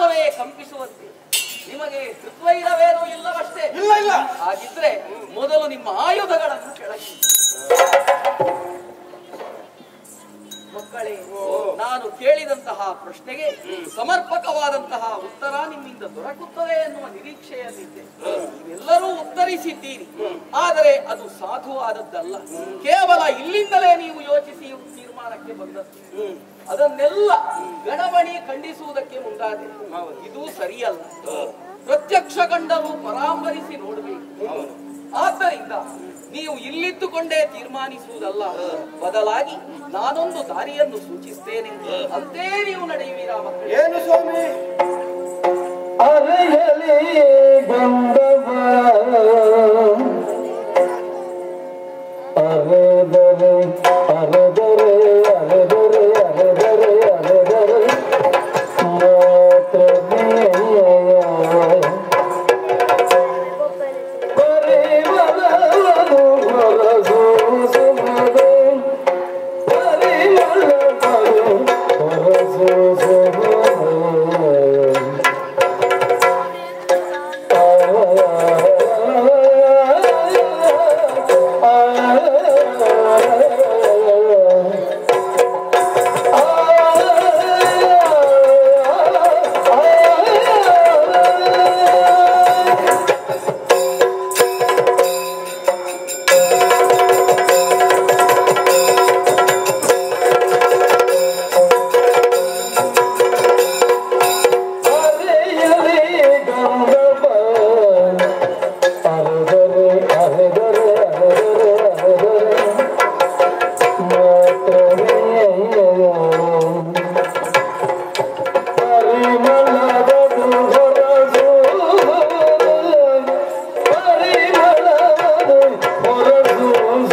ಆಕಾಶವೇ ಕಂಪಿಸುವಂತೆ ನಿಮಗೆ ಹೃದ್ವೈರವೇನೂ ಇಲ್ಲವಷ್ಟೇ. ಇಲ್ಲ ಇಲ್ಲ. ಹಾಗಿದ್ರೆ ಮೊದಲು ನಿಮ್ಮ ಆಯುಧಗಳನ್ನು ಕೆಳಗೆ ಮಕ್ಕಳೇ. ನಾನು ಕೇಳಿದಂತಹ ಪ್ರಶ್ನೆಗೆ ಸಮರ್ಪಕವಾದಂತಹ ಉತ್ತರ ನಿಮ್ಮಿಂದ ದೊರಕುತ್ತದೆ ಎನ್ನುವ ನಿರೀಕ್ಷೆಯಲ್ಲಿದ್ದೆ. ನೀವೆಲ್ಲರೂ ಉತ್ತರಿಸಿದ್ದೀರಿ, ಆದರೆ ಅದು ಸಾಧುವಾದದ್ದಲ್ಲ. ಕೇವಲ ಇಲ್ಲಿಂದಲೇ ನೀವು ಯೋಚಿಸಿ ತೀರ್ಮಾನಕ್ಕೆ ಬಂದದ್ದು. ಅದನ್ನೆಲ್ಲ ಗಣಬಣಿ ಖಂಡಿಸುವುದಕ್ಕೆ ಮುಂದಾದೆ. ಇದು ಸರಿಯಲ್ಲ. ಪ್ರತ್ಯಕ್ಷ ಕಂಡರೂ ಪರಾಮರಿಸಿ ನೋಡಬೇಕು. ಆದ್ದರಿಂದ ನೀವು ಇಲ್ಲಿದ್ದುಕೊಂಡೇ ತೀರ್ಮಾನಿಸುವುದಲ್ಲ, ಬದಲಾಗಿ ನಾನೊಂದು ದಾರಿಯನ್ನು ಸೂಚಿಸ್ತೇನೆ, ಅಂತೇ ನೀವು ನಡೆಯುವಿರಾ ಮಕ್ಕಳು. ಏನು ಸ್ವಾಮಿ? ಅರೆಯಲಿ ಗಂಧವ ಅರೆದರೆ ಅರೆದರೆ ಅರೆದರೆ ಅರೆದರೆ ಅರೆದರೆ ಮಾತ್ರವೇ ಪರಿಮಳವನ್ನು ಹೊರಸೂಸುವುದು ಪರಿಮಳವನ್ನು ಹೊರಸೂಸುವುದು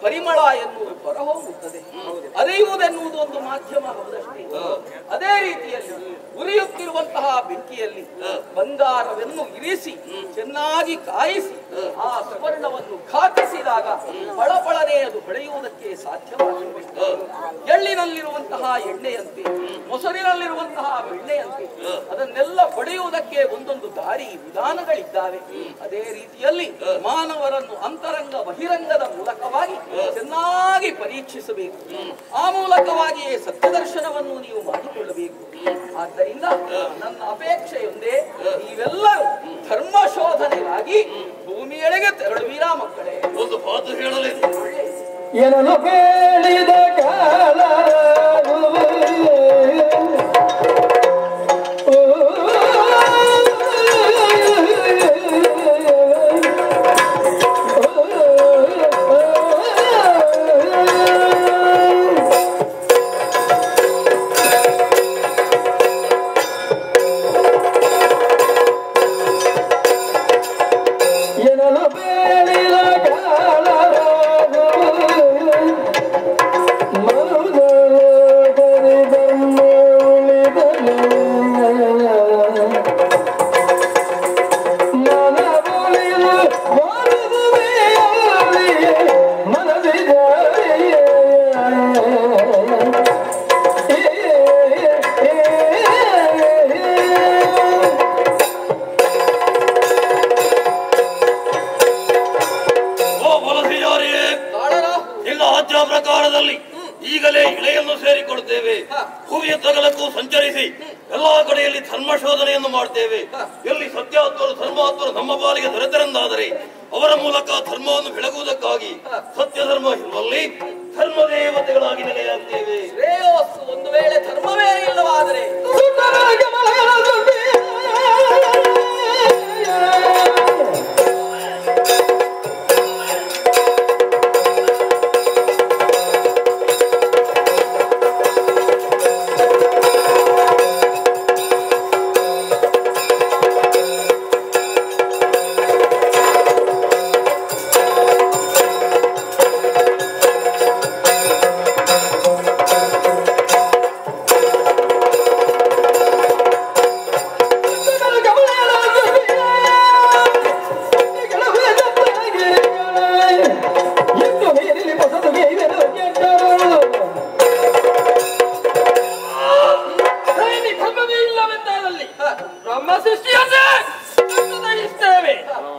ಪರಿಮಳ ಎನ್ನುವುದು ಹೊರಹೋಗುತ್ತದೆ, ಅರಿಯುವುದೆನ್ನುವುದು ಒಂದು ಮಾಧ್ಯಮ ಹೌದಷ್ಟೇ. ಅದೇ ರೀತಿಯಲ್ಲಿ ಉರಿಯುತ್ತಿರುವಂತಹ ಬೆಂಕಿಯಲ್ಲಿ ಬಂಗಾರವನ್ನು ಇರಿಸಿ ಚೆನ್ನಾಗಿ ಕಾಯಿಸಿ ಆ ಸುವರ್ಣವನ್ನು ಘಾತಿಸಿದಾಗ ಫಳಫಳನೆ ಅದು ಹೊಳೆಯುವುದಕ್ಕೆ ಸಾಧ್ಯವಾಗುತ್ತದೆ. ಎಳ್ಳಿನಲ್ಲಿರುವಂತಹ ಎಣ್ಣೆಯಂತೆ, ಮೊಸರಿನಲ್ಲಿರುವಂತಹ ಬೆಣ್ಣೆಯಂತೆ ಅದನ್ನೆಲ್ಲ ಪಡೆಯುವುದಕ್ಕೆ ಒಂದೊಂದು ದಾರಿ ವಿಧಾನಗಳಿದ್ದಾವೆ. ಅದೇ ರೀತಿಯಲ್ಲಿ ಮಾನವರನ್ನು ಅಂತರಂಗ ಬಹಿರಂಗದ ಮೂಲಕವಾಗಿ ಚೆನ್ನಾಗಿ ಪರೀಕ್ಷಿಸಬೇಕು. ಆ ಮೂಲಕವಾಗಿಯೇ ಸತ್ಯದರ್ಶನವನ್ನು ನೀವು ಮಾಡಿಕೊಳ್ಳಬೇಕು. ಆದ್ದರಿಂದ ನನ್ನ ಅಪೇಕ್ಷೆಯೊಂದೇ, ನೀವೆಲ್ಲರೂ ಧರ್ಮ ಶೋಧನೆಗಾಗಿ ಭೂಮಿಯೆಡೆಗೆ ತೆರಳುವಿರಾ ಮಕ್ಕಳೇ? ಒಂದು ಮಾತು ಹೇಳಲಿ, ಏನನ್ನು ಬೇಡಿದ ಕಾಲ ರಾಜ್ಯ ಪ್ರಕಾರದಲ್ಲಿ ಈಗಲೇ ಇಳೆಯನ್ನು ಸೇರಿಕೊಡುತ್ತೇವೆ. ಭೂಮಿಯ ತಗಲಕ್ಕೂ ಸಂಚರಿಸಿ ಎಲ್ಲಾ ಕಡೆಯಲ್ಲಿ ಧರ್ಮ ಶೋಧನೆಯನ್ನು ಮಾಡ್ತೇವೆ. ಎಲ್ಲಿ ಸತ್ಯಾತ್ಮರು ಧರ್ಮಾತ್ಮರು ನಮ್ಮ ಪಾಲಿಗೆ ದೊರೆತರೆಂದಾದರೆ ಅವರ ಮೂಲಕ ಧರ್ಮವನ್ನು ಬೆಳಗುವುದಕ್ಕಾಗಿ ಸತ್ಯ ಧರ್ಮ ಇರುವಲ್ಲಿ ಧರ್ಮ ದೇವತೆಗಳಾಗಿ ನೆಲೆಯಾಗ್ತೇವೆ. ಶ್ರೇಯೋಸ್ಸು. ಒಂದು ವೇಳೆ ಧರ್ಮವೇ ಇಲ್ಲವಾದರೆ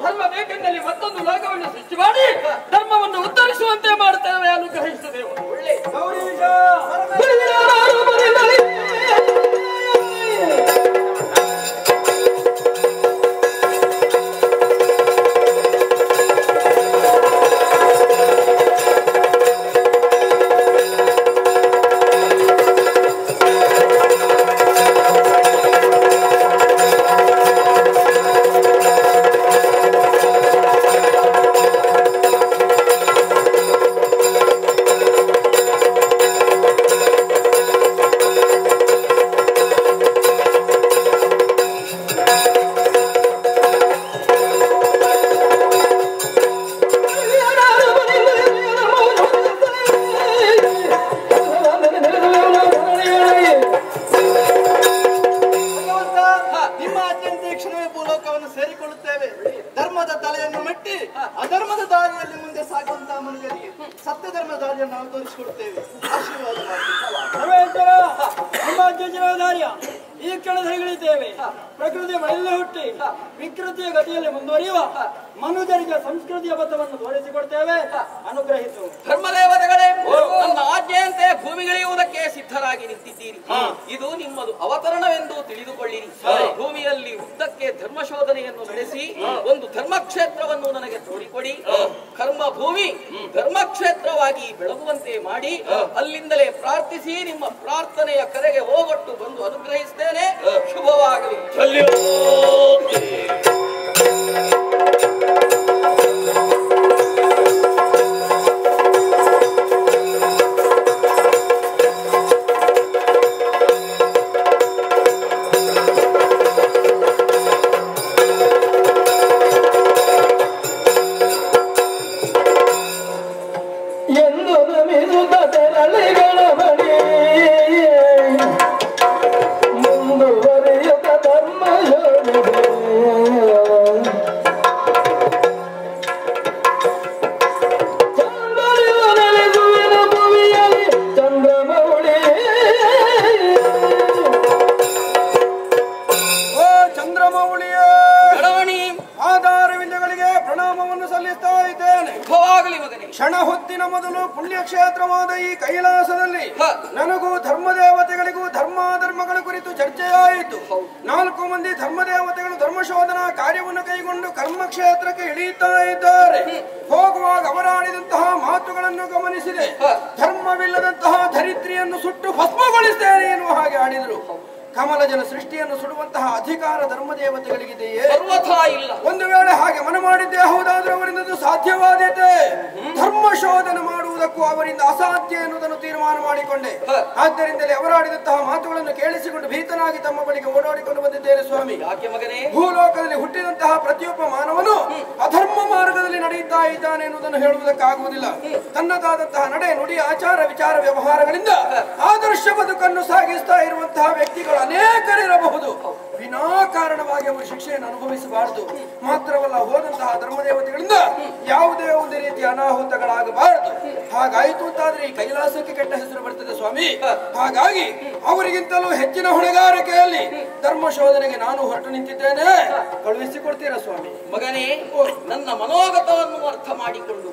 ಧರ್ಮ ಬೇಕೆಂದಲ್ಲಿ ಮತ್ತೊಂದು ಲೋಕವನ್ನು ಸೃಷ್ಟಿ ಮಾಡಿ ಧರ್ಮವನ್ನು ಉತ್ತರಿಸುವಂತೆ ಮಾಡುತ್ತೇವೆ. ಅನುಗ್ರಹಿಸುತ್ತೇವೆ. ಒಳ್ಳೆ ಸೇರಿಕೊಳ್ಳುತ್ತೇವೆ. ಧರ್ಮದ ತಲೆಯನ್ನು ಮೆಟ್ಟಿ ಅಧರ್ಮದ ದಾರಿಯಲ್ಲಿ ಮುಂದೆ ಸಾಗುವಂತಹ ಮನುಷ್ಯರಿಗೆ ಸತ್ಯ ಧರ್ಮದ ದಾರಿಯನ್ನು ನಾವು ತೋರಿಸಿಕೊಡುತ್ತೇವೆ. ಆಶೀರ್ವಾದ ಮಾಡಿ ಈ ಕ್ಷಣದಲ್ಲಿದ್ದೇವೆ. ಪ್ರಕೃತಿಯ ಮಳೆಯಲ್ಲೇ ಹುಟ್ಟಿ ವಿಕೃತಿಯ ಗತಿಯಲ್ಲಿ ಮುಂದುವರಿಯುವ ಮನುಜರಿಗೆ ಸಂಸ್ಕೃತಿಯ ಬದ್ಧವನ್ನು ತೋರಿಸಿಕೊಡ್ತೇವೆ. ಅನುಗ್ರಹಿಸು. ಧರ್ಮದೇವತೆಗಳೇ, ನನ್ನ ಆಜ್ಞೆಯಂತೆ ಭೂಮಿಗಿಳಿಯುವುದಕ್ಕೆ ಸಿದ್ಧರಾಗಿ ನಿಂತಿದ್ದೀರಿ. ಇದು ನಿಮ್ಮದು ಅವತರಣವೆಂದು ತಿಳಿದುಕೊಳ್ಳಿರಿ. ಭೂಮಿಯಲ್ಲಿ ಉದ್ದಕ್ಕೆ ಧರ್ಮ ಶೋಧನೆಯನ್ನು ನಡೆಸಿ ಒಂದು ಧರ್ಮಕ್ಷೇತ್ರವನ್ನು ನನಗೆ ತೋಡಿಕೊಡಿ. ಕರ್ಮ ಭೂಮಿ ಧರ್ಮಕ್ಷೇತ್ರವಾಗಿ ಬೆಳಗುವಂತೆ ಮಾಡಿ ಅಲ್ಲಿಂದಲೇ ಪ್ರಾರ್ಥಿಸಿ ನಿಮ್ಮ ಪ್ರಾರ್ಥನೆಯ ಕರೆಗೆ ಹೋಗೊಟ್ಟು ಬಂದು ಅನುಗ್ರಹಿಸುತ್ತೇನೆ. ಶುಭವಾಗಲಿ. ಎಂದು ನಮಿಸುತ್ತ ತೆರಳಿಗಳ ಬಳಿ ಮುಂದುವರಿಯುತ್ತ ಧರ್ಮ ಯೋಗಿದೆ. ಚಂದ್ರನಿಂದ ನೆಲೆಸುವಿನ ಭೂಮಿಯಲ್ಲಿ ಚಂದ್ರಮೌಳಿ. ಓ ಚಂದ್ರಮೌಳಿಯೇ, ಗಣವಣಿ ಆಧಾರವಿಂದಗಳಿಗೆ ಪ್ರಣಾಮವನ್ನು ಸಲ್ಲಿಸ್ತಾ ಇದ್ದೇನೆ. ಶುಭವಾಗಲಿ ಮಗನೇ. ಕ್ಷಣ ಹೊತ್ತಿನ ಮೊದಲು ಪುಣ್ಯಕ್ಷೇತ್ರವಾದ ಈ ಕೈಲಾಸದಲ್ಲಿ ನನಗೂ ಧರ್ಮದೇವತೆಗಳಿಗೂ ಧರ್ಮಾಧರ್ಮಗಳ ಕುರಿತು ಚರ್ಚೆಯಾಯಿತು. 4 ಮಂದಿ ಧರ್ಮದೇವತೆಗಳು ಧರ್ಮಶೋಧನಾ ಕಾರ್ಯವನ್ನು ಕೈಗೊಂಡು ಕರ್ಮಕ್ಷೇತ್ರಕ್ಕೆ ಇಳಿಯುತ್ತಾ ಇದ್ದಾರೆ. ಹೋಗುವಾಗ ಅವರಾಡಿದಂತಹ ಮಾತುಗಳನ್ನು ಗಮನಿಸಿದೆ. ಧರ್ಮವಿಲ್ಲದಂತಹ ಧರಿತ್ರಿಯನ್ನು ಸುಟ್ಟು ಭಸ್ಮಗೊಳಿಸ್ತೇನೆ ಎನ್ನುವ ಹಾಗೆ ಆಡಿದರು. ಕಮಲಜನ ಸೃಷ್ಟಿಯನ್ನು ಸುಡುವಂತಹ ಅಧಿಕಾರ ಧರ್ಮದೇವತೆಗಳಿಗಿದೆಯೇ? ಸರ್ವಥಾ ಇಲ್ಲ. ಒಂದು ವೇಳೆ ಹಾಗೆ ಮನ ಮಾಡಿದ್ದೇ ಹೌದಾದ್ರೆ ಅವರಿಂದ ಸಾಧ್ಯವಾದೀತೆ. ಧರ್ಮ ಶೋಧನೆ ಮಾಡುವುದಕ್ಕೂ ಅವರಿಂದ ಅಸಾಧ್ಯ ಎನ್ನುವುದನ್ನು ತೀರ್ಮಾನ ಮಾಡಿಕೊಂಡೆ. ಆದ್ದರಿಂದಲೇ ಅವರಾಡಿದಂತಹ ಮಾತುಗಳನ್ನು ಕೇಳಿಸಿಕೊಂಡು ಭೀತನಾಗಿ ತಮ್ಮ ಬಳಿಗೆ ಓಡಾಡಿಕೊಂಡು ಬಂದಿದ್ದೇನೆ ಸ್ವಾಮಿ. ಯಾಕೆ ಮಗನೇ? ಭೂಲೋಕದಲ್ಲಿ ಹುಟ್ಟಿದಂತಹ ಪ್ರತಿಯೊಬ್ಬ ಮಾನವನು ಅಧರ್ಮ ಮಾರ್ಗದಲ್ಲಿ ನಡೆಯುತ್ತಾ ಇದ್ದಾನೆ ಎನ್ನುವುದನ್ನು ಹೇಳುವುದಕ್ಕಾಗುವುದಿಲ್ಲ. ತನ್ನದಾದಂತಹ ನಡೆ ನುಡಿ ಆಚಾರ ವಿಚಾರ ವ್ಯವಹಾರಗಳಿಂದ ಆದರ್ಶ ಬದುಕನ್ನು ಸಾಗಿಸ್ತಾ ಇರುವಂತಹ ವ್ಯಕ್ತಿಗಳು ಅನೇಕರಿರಬಹುದು. ವಿನಾಕಾರಣವಾಗಿ ಅವರು ಶಿಕ್ಷೆಯನ್ನು ಅನುಭವಿಸಬಾರದು. ಮಾತ್ರವಲ್ಲ, ಹೋದಂತಹ ಧರ್ಮದೇವತೆಗಳಿಂದ ಯಾವುದೇ ಒಂದು ರೀತಿಯ ಅನಾಹುತಗಳಾಗಬಾರದು. ಹಾಗಾಯಿತು ಅಂತಾದ್ರೆ ಈ ಕೈಲಾಸಕ್ಕೆ ಕೆಟ್ಟ ಹೆಸರು ಬರ್ತದೆ ಸ್ವಾಮಿ. ಹಾಗಾಗಿ ಅವರಿಗಿಂತಲೂ ಹೆಚ್ಚಿನ ಹೊಣೆಗಾರಿಕೆಯಲ್ಲಿ ಧರ್ಮ ಶೋಧನೆಗೆ ನಾನು ಹೊರಟು ನಿಂತಿದ್ದೇನೆ. ಕಳುಹಿಸಿಕೊಡ್ತೀರಾ ಸ್ವಾಮಿ? ಮಗನೇ, ನನ್ನ ಮನೋಗತವನ್ನು ಅರ್ಥ ಮಾಡಿಕೊಂಡು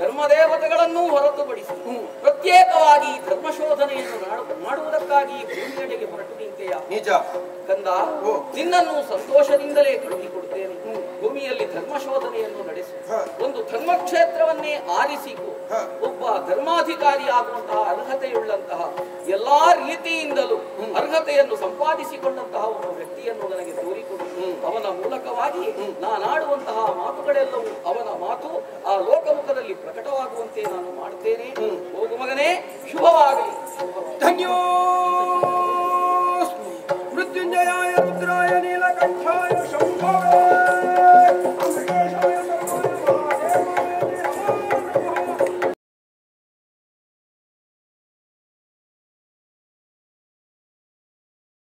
ಧರ್ಮದೇವತೆಗಳನ್ನು ಹೊರತುಪಡಿಸಿ ಪ್ರತ್ಯೇಕವಾಗಿ ಧರ್ಮ ಶೋಧನೆಯನ್ನು ಮಾಡುವುದಕ್ಕಾಗಿ ಭೂಮಿಯಡೆಗೆ ಹೊರಟು ನಿಂತೆಯ ನಿಜ ಕಂದ. ನಿನ್ನನ್ನು ಸಂತೋಷದಿಂದಲೇ ಕಳುಹಿಕೊಡುತ್ತೇನೆ. ಭೂಮಿಯಲ್ಲಿ ಧರ್ಮ ಶೋಧನೆಯನ್ನು ನಡೆಸು. ಒಂದು ಧರ್ಮಕ್ಷೇತ್ರವನ್ನೇ ಆರಿಸಿಕೊ. ಒಬ್ಬ ಧರ್ಮಾಧಿಕಾರಿ ಆಗುವಂತಹ ಅರ್ಹತೆಯುಳ್ಳಂತಹ ಎಲ್ಲಾ ರೀತಿಯಿಂದಲೂ ಅರ್ಹತೆಯನ್ನು ಸಂಪಾದಿಸಿಕೊಂಡಂತಹ ಒಬ್ಬ ವ್ಯಕ್ತಿಯನ್ನು ನನಗೆ ತೋರಿಕೊಡು. ಅವನ ಮೂಲಕವಾಗಿ ನಾನಾಡುವಂತಹ ಮಾತುಗಳೆಲ್ಲವೂ ಅವನ ಮಾತು ಆ ಲೋಕಮುಖದಲ್ಲಿ ಪ್ರಕಟವಾಗುವಂತೆ ನಾನು ಮಾಡುತ್ತೇನೆ.